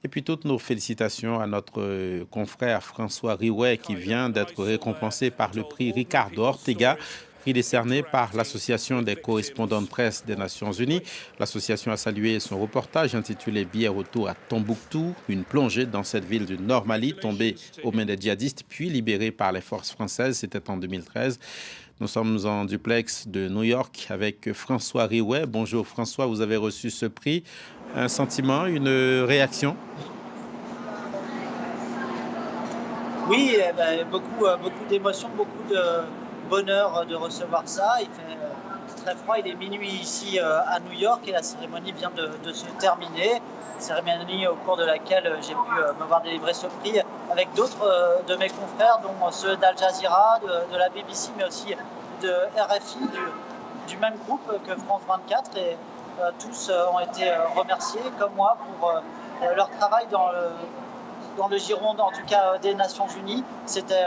Et puis toutes nos félicitations à notre confrère François Riouet qui vient d'être récompensé par le prix Ricardo Ortega, prix décerné par l'Association des correspondants de presse des Nations Unies. L'association a salué son reportage intitulé Billet retour à Tombouctou, une plongée dans cette ville du Nord Mali tombée aux mains des djihadistes puis libérée par les forces françaises. C'était en 2013. Nous sommes en duplex de New York avec François Riouet. Bonjour François, vous avez reçu ce prix. Un sentiment, une réaction? Oui, beaucoup d'émotions, beaucoup de bonheur de recevoir ça. Il fait très froid, il est minuit ici à New York et la cérémonie vient de se terminer. Cérémonie au cours de laquelle j'ai pu me voir délivrer ce prix avec d'autres de mes confrères, dont ceux d'Al Jazeera, de la BBC, mais aussi de RFI, du même groupe que France 24. Et tous ont été remerciés, comme moi, pour leur travail dans le giron, en tout cas des Nations Unies. C'était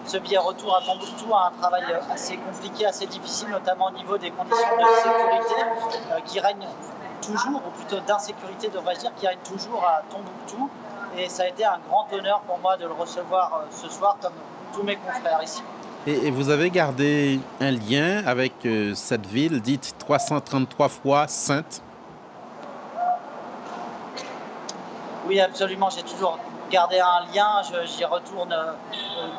ce billet retour à Tombouctou, un travail assez compliqué, assez difficile, notamment au niveau des conditions de sécurité qui règnent toujours, ou plutôt d'insécurité devrais-je dire, qui règne toujours à Tombouctou. Et ça a été un grand honneur pour moi de le recevoir ce soir, comme tous mes confrères ici. Et vous avez gardé un lien avec cette ville dite 333 fois sainte? Oui, absolument. J'ai toujours gardé un lien. J'y retourne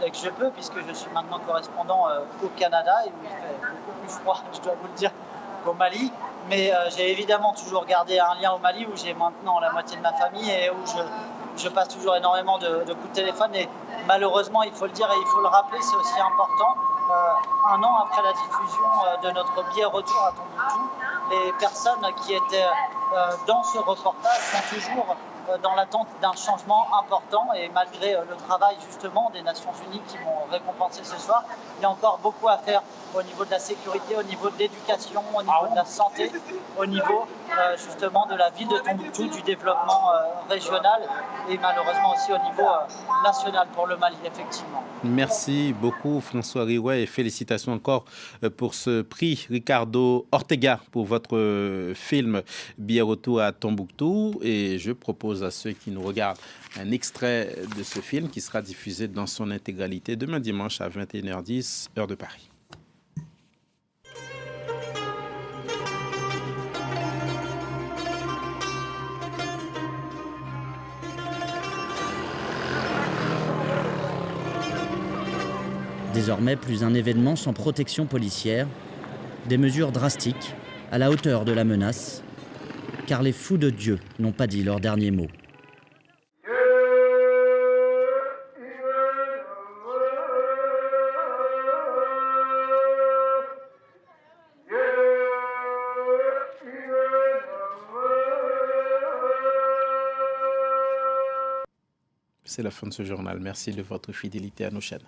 dès que je peux, puisque je suis maintenant correspondant au Canada, et où il fait beaucoup plus froid, je dois vous le dire, qu'au Mali. Mais j'ai évidemment toujours gardé un lien au Mali, où j'ai maintenant la moitié de ma famille et où je passe toujours énormément de coups de téléphone. Et malheureusement, il faut le dire et il faut le rappeler, c'est aussi important. Un an après la diffusion de notre billet retour à Tombouctou, les personnes qui étaient dans ce reportage sont toujours dans l'attente d'un changement important, et malgré le travail justement des Nations Unies qui m'ont récompensé ce soir, il y a encore beaucoup à faire au niveau de la sécurité, au niveau de l'éducation, au niveau de la santé, au niveau justement de la ville de Tombouctou, du développement régional et malheureusement aussi au niveau national pour le Mali, effectivement. Merci beaucoup François Riouet et félicitations encore pour ce prix Ricardo Ortega pour votre film Billet retour à Tombouctou. Et je propose à ceux qui nous regardent un extrait de ce film qui sera diffusé dans son intégralité demain dimanche à 21h10, heure de Paris. Désormais, plus un événement sans protection policière, des mesures drastiques, à la hauteur de la menace, car les fous de Dieu n'ont pas dit leur dernier mot. C'est la fin de ce journal. Merci de votre fidélité à nos chaînes.